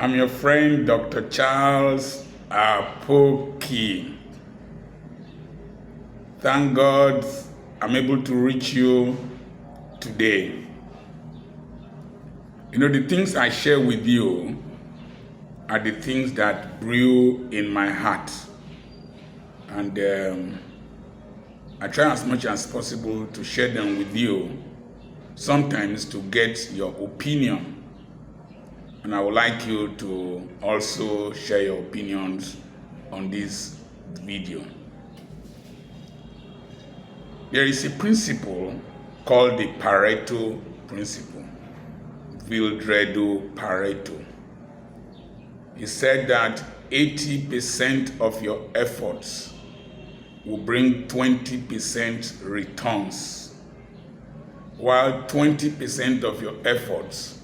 I'm your friend, Dr. Charles Apoki. Thank God I'm able to reach you today. You know, the things I share with you are the things that brew in my heart. And I try as much as possible to share them with you, sometimes to get your opinion. And I would like you to also share your opinions on this video. There is a principle called the Pareto principle. Vildredo Pareto. He said that 80% of your efforts will bring 20% returns, while 20% of your efforts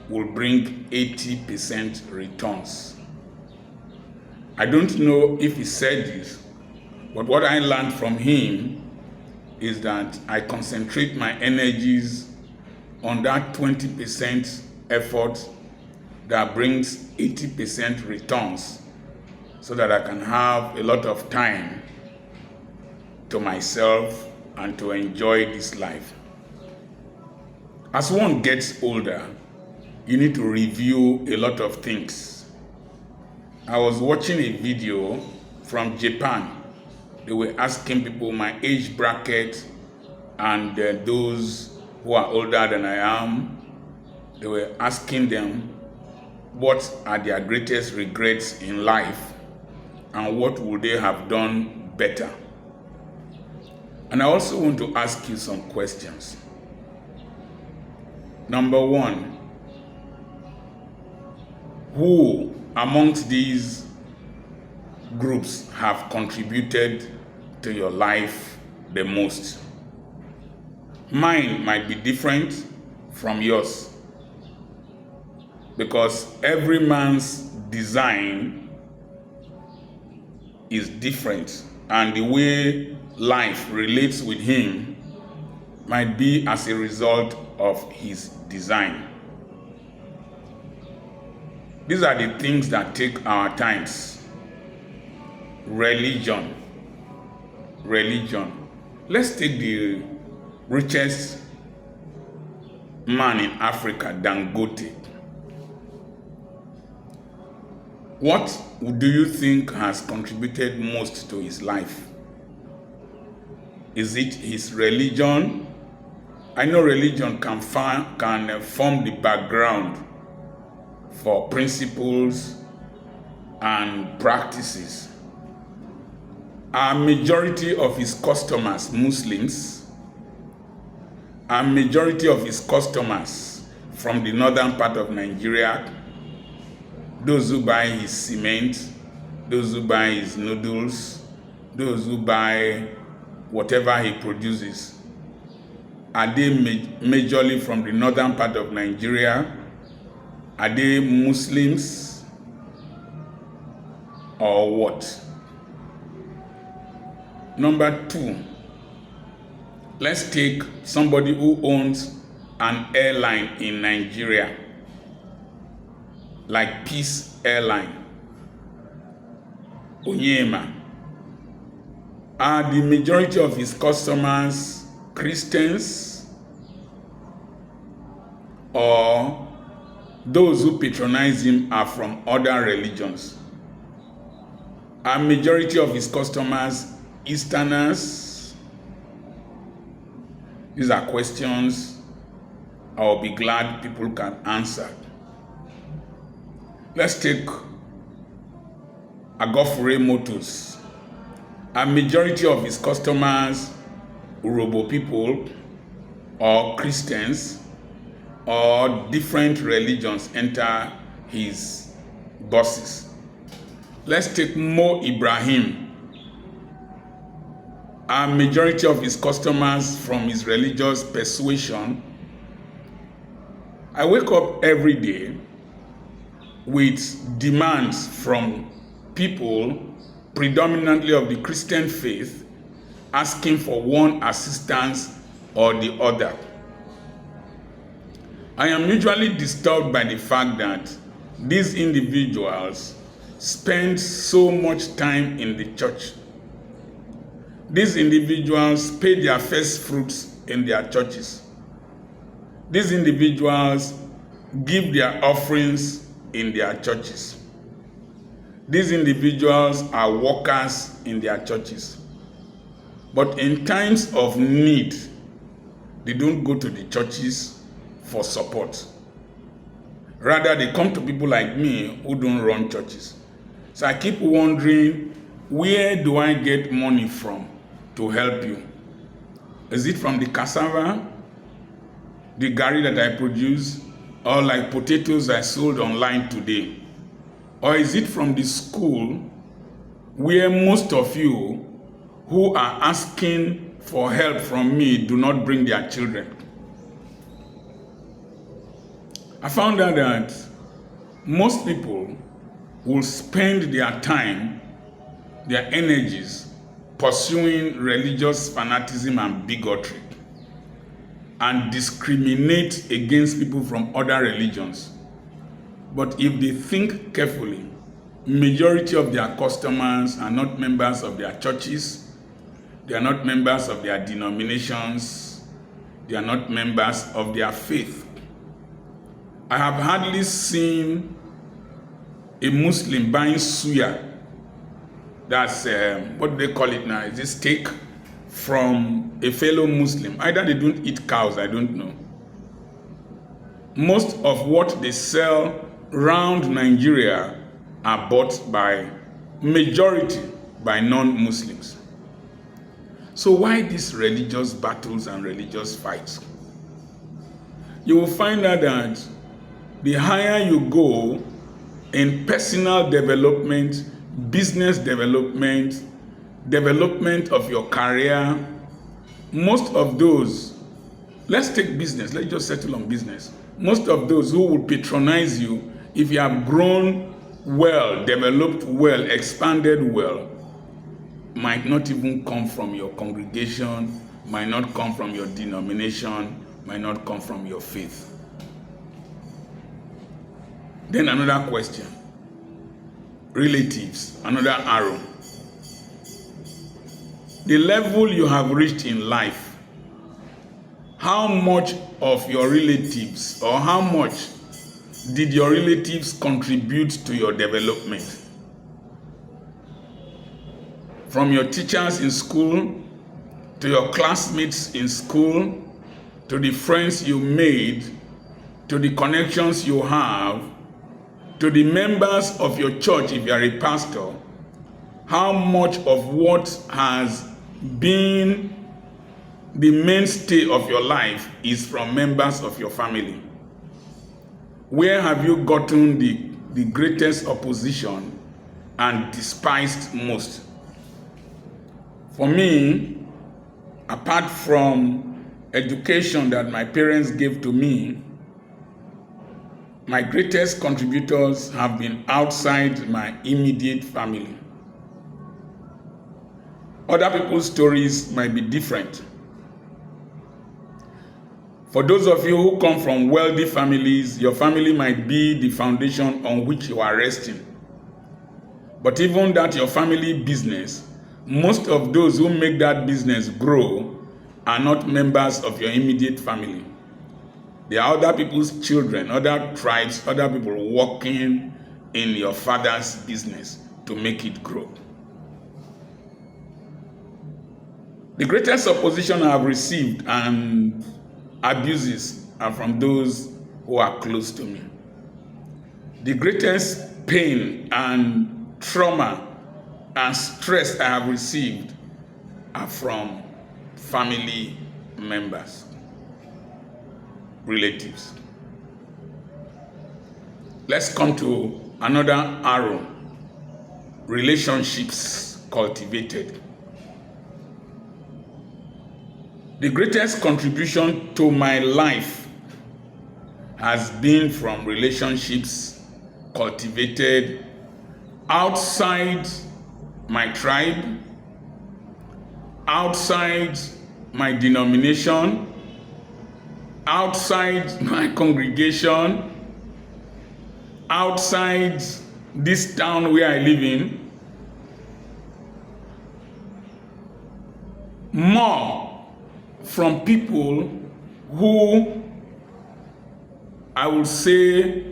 will bring 80% returns. I don't know if he said this, but what I learned from him is that I concentrate my energies on that 20% effort that brings 80% returns, so that I can have a lot of time to myself and to enjoy this life. As one gets older, you need to review a lot of things. I was watching a video from Japan. They were asking people my age bracket and those who are older than I am. They were asking them what are their greatest regrets in life and what would they have done better. And I also want to ask you some questions. Number one, who amongst these groups have contributed to your life the most? Mine might be different from yours, because every man's design is different, and the way life relates with him might be as a result of his design. These are the things that take our times. Religion. Let's take the richest man in Africa, Dangote. What do you think has contributed most to his life? Is it his religion? I know religion can form the background for principles and practices. A majority of his customers, Muslims, a majority of his customers from the northern part of Nigeria, those who buy his cement, those who buy his noodles, those who buy whatever he produces, are they majorly from the northern part of Nigeria? Are they Muslims or what? Number two, let's take somebody who owns an airline in Nigeria, like Peace Airline, Onyema. Are the majority of his customers Christians, or those who patronize him are from other religions? Are majority of his customers Easterners? These are questions I'll be glad people can answer. Let's take Agofure Motors. A majority of his customers Urobo people, or Christians, or different religions enter his buses. Let's take Mo Ibrahim. A majority of his customers from his religious persuasion. I wake up every day with demands from people predominantly of the Christian faith, asking for one assistance or the other. I am usually disturbed by the fact that these individuals spend so much time in the church. These individuals pay their first fruits in their churches. These individuals give their offerings in their churches. These individuals are workers in their churches. But in times of need, they don't go to the churches for support. Rather, they come to people like me who don't run churches. So I keep wondering, where do I get money from to help you? Is it from the cassava, the garri that I produce, or like potatoes I sold online today? Or is it from the school where most of you who are asking for help from me do not bring their children? I found out that most people will spend their time, their energies, pursuing religious fanaticism and bigotry, and discriminate against people from other religions. But if they think carefully, majority of their customers are not members of their churches, they are not members of their denominations, they are not members of their faith. I have hardly seen a Muslim buying suya, that's what do they call it now, is it steak, from a fellow Muslim. Either they don't eat cows, I don't know. Most of what they sell around Nigeria are bought by majority by non-Muslims. So why these religious battles and religious fights? You will find out that the higher you go in personal development, business development, development of your career, most of those, let's take business, let's just settle on business. Most of those who will patronize you, if you have grown well, developed well, expanded well, might not even come from your congregation, might not come from your denomination, might not come from your faith. Then another question. Relatives, another arrow. The level you have reached in life, how much of your relatives or how much did your relatives contribute to your development? From your teachers in school, to your classmates in school, to the friends you made, to the connections you have, to the members of your church if you are a pastor, how much of what has been the mainstay of your life is from members of your family? Where have you gotten the greatest opposition and despised most? For me, apart from education that my parents gave to me, my greatest contributors have been outside my immediate family. Other people's stories might be different. For those of you who come from wealthy families, your family might be the foundation on which you are resting. But even that your family business, most of those who make that business grow are not members of your immediate family. They are other people's children, other tribes, other people working in your father's business to make it grow. The greatest opposition I have received and abuses are from those who are close to me. The greatest pain and trauma and stress I have received are from family members, relatives. Let's come to another arrow: relationships cultivated. The greatest contribution to my life has been from relationships cultivated outside my tribe, outside my denomination, outside my congregation, outside this town where I live in, more from people who I would say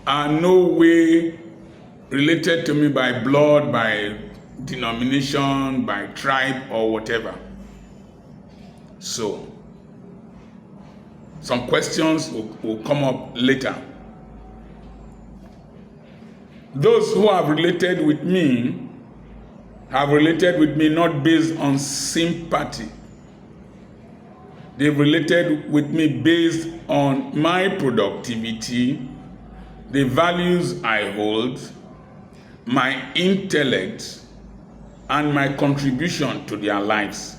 are no way related to me by blood, by denomination, by tribe, or whatever. So, some questions will come up later. Those who have related with me not based on sympathy. They've related with me based on my productivity, the values I hold, my intellect, and my contribution to their lives,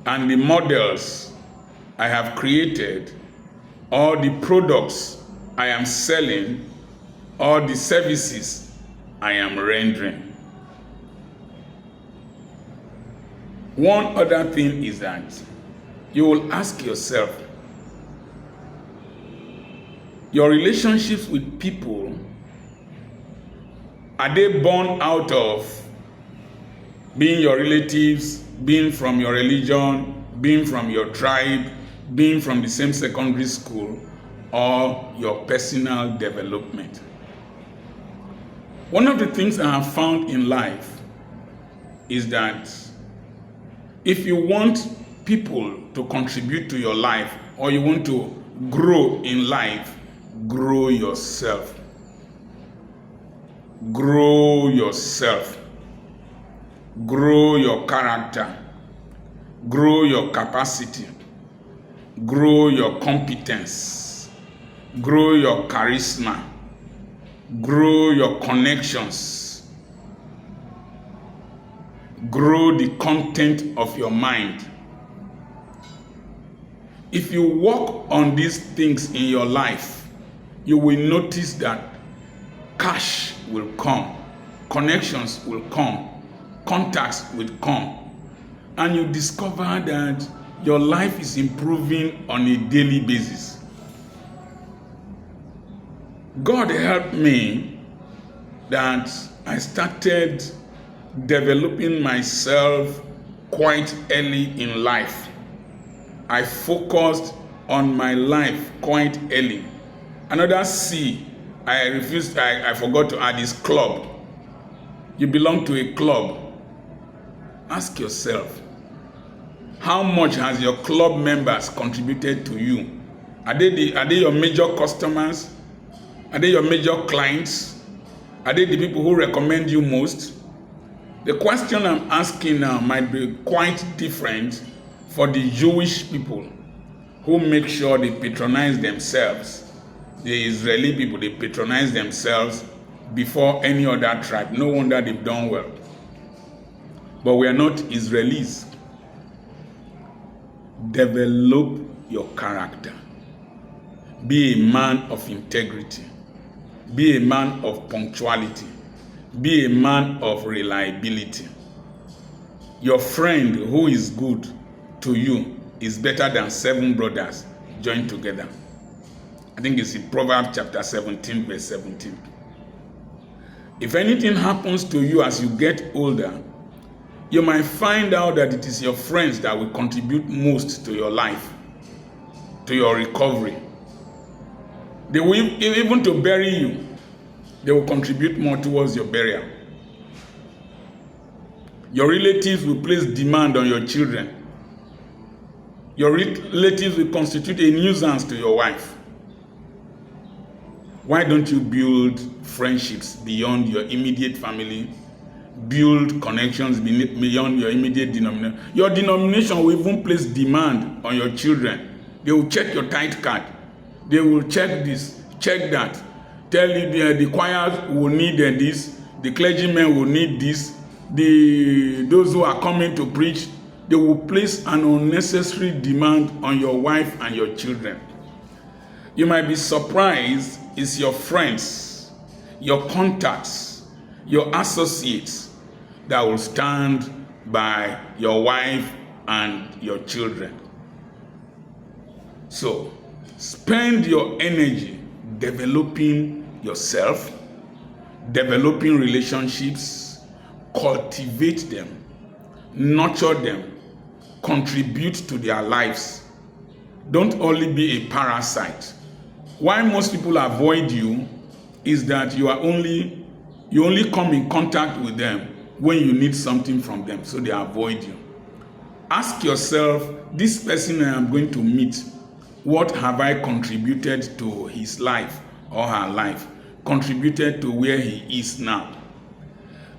and the models I have created, or the products I am selling, or the services I am rendering. One other thing is that you will ask yourself, your relationships with people, are they born out of being your relatives, being from your religion, being from your tribe, being from the same secondary school, or your personal development? One of the things I have found in life is that if you want people to contribute to your life, or you want to grow in life, grow yourself. Grow yourself. Grow your character. Grow your capacity. Grow your competence. Grow your charisma. Grow your connections. Grow the content of your mind. If you work on these things in your life, you will notice that cash will come, connections will come, contacts will come, and you discover that your life is improving on a daily basis. God helped me that I started developing myself quite early in life. I focused on my life quite early. Another C, I forgot to add is club. You belong to a club. Ask yourself, how much has your club members contributed to you? Are they your major customers? Are they your major clients? Are they the people who recommend you most? The question I'm asking now might be quite different for the Jewish people who make sure they patronize themselves. The Israeli people, they patronize themselves before any other tribe. No wonder they've done well. But we are not Israelis. Develop your character. Be a man of integrity. Be a man of punctuality. Be a man of reliability. Your friend who is good to you is better than 7 brothers joined together. I think it's in Proverbs chapter 17, verse 17. If anything happens to you as you get older, you might find out that it is your friends that will contribute most to your life, to your recovery. They will, even to bury you, they will contribute more towards your burial. Your relatives will place demand on your children. Your relatives will constitute a nuisance to your wife. Why don't you build friendships beyond your immediate family? Build connections beyond your immediate denomination. Your denomination will even place demand on your children. They will check your tithe card. They will check this, check that. Tell you the choirs will need this, the clergymen will need this, those who are coming to preach, they will place an unnecessary demand on your wife and your children. You might be surprised, it's your friends, your contacts, your associates that will stand by your wife and your children. So, spend your energy developing yourself, developing relationships, cultivate them, nurture them, contribute to their lives. Don't only be a parasite. Why most people avoid you is that you only come in contact with them when you need something from them, so they avoid you. Ask yourself, this person I am going to meet, what have I contributed to his life or her life, contributed to where he is now?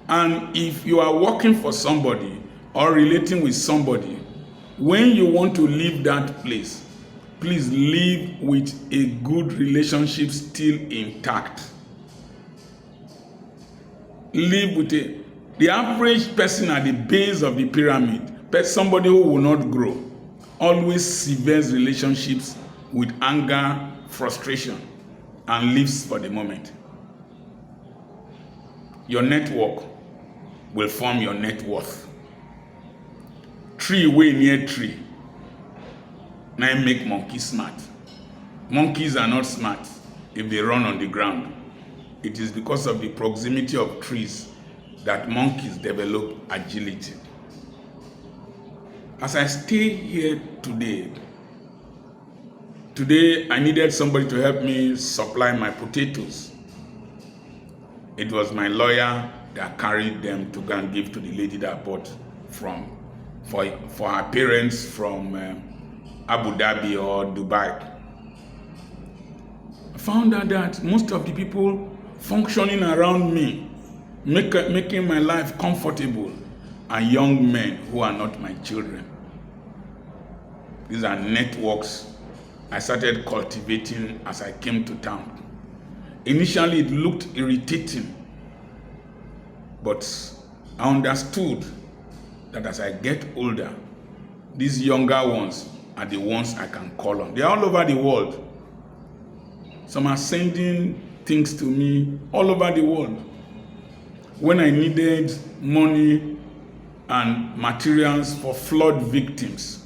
And if you are working for somebody or relating with somebody, when you want to leave that place, please live with a good relationship still intact. Live with the average person at the base of the pyramid, somebody who will not grow, always severs relationships with anger, frustration, and lives for the moment. Your network will form your net worth. Tree way near tree. Now make monkeys smart. Monkeys are not smart if they run on the ground. It is because of the proximity of trees that monkeys develop agility. As I stay here today I needed somebody to help me supply my potatoes. It was my lawyer that carried them to go and give to the lady that bought for her parents from Abu Dhabi or Dubai. I found out that most of the people functioning around me, making my life comfortable, are young men who are not my children. These are networks I started cultivating as I came to town. Initially, it looked irritating, but I understood that as I get older, these younger ones are the ones I can call on. They're all over the world. Some are sending things to me all over the world. When I needed money and materials for flood victims,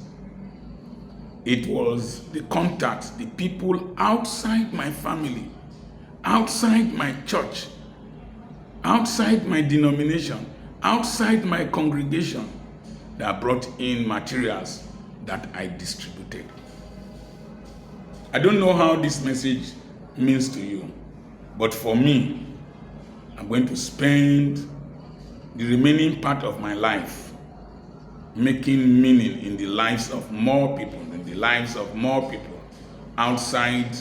it was the contacts, the people outside my family, outside my church, outside my denomination, outside my congregation that brought in materials that I distributed. I don't know how this message means to you, but for me, I'm going to spend the remaining part of my life making meaning in the lives of more people, outside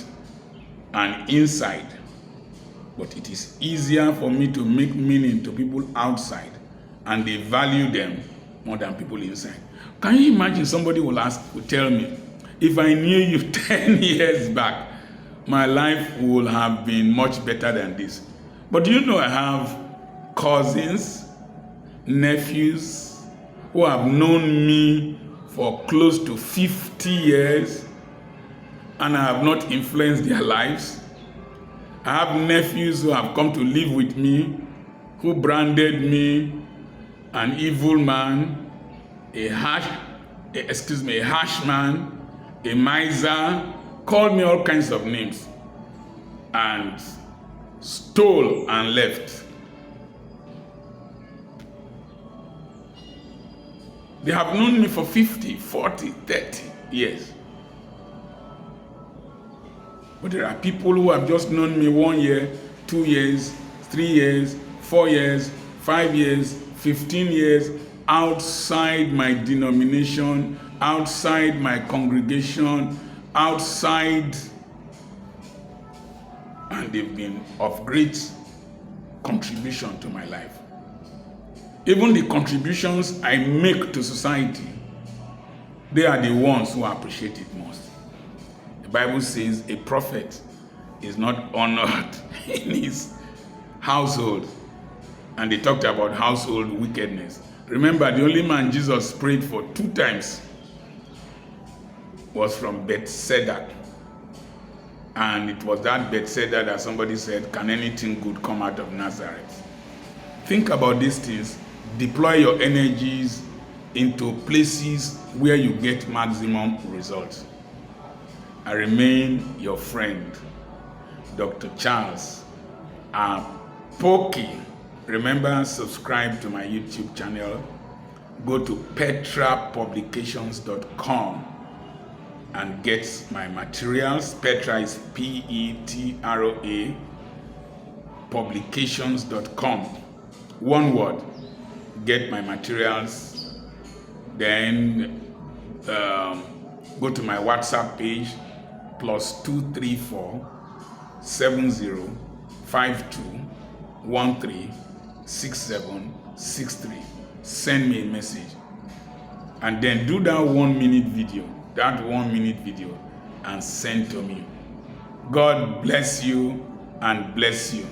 and inside. But it is easier for me to make meaning to people outside, and they value them more than people inside. Can you imagine somebody will tell me, if I knew you 10 years back, my life would have been much better than this. But do you know I have cousins, nephews, who have known me for close to 50 years, and I have not influenced their lives? I have nephews who have come to live with me, who branded me an evil man, a harsh man, a miser, called me all kinds of names, and stole and left. They have known me for 50, 40, 30 years. But there are people who have just known me 1 year, 2 years, 3 years, 4 years, 5 years, 15 years, outside my denomination, outside my congregation, outside, and they've been of great contribution to my life. Even the contributions I make to society, they are the ones who appreciate it most. The Bible says a prophet is not honored in his household. And they talked about household wickedness. Remember, the only man Jesus prayed for 2 times was from Bethsaida. And it was that Bethsaida that somebody said, can anything good come out of Nazareth? Think about these things. Deploy your energies into places where you get maximum results. I remain your friend, Dr. Charles Apoki. Remember, subscribe to my YouTube channel. Go to petrapublications.com and get my materials. Petra is Petra, publications.com. One word. Get my materials. Then go to my WhatsApp page, +234 7052 136763. Send me a message, and then do that 1 minute video. And send to me. God bless you and bless you.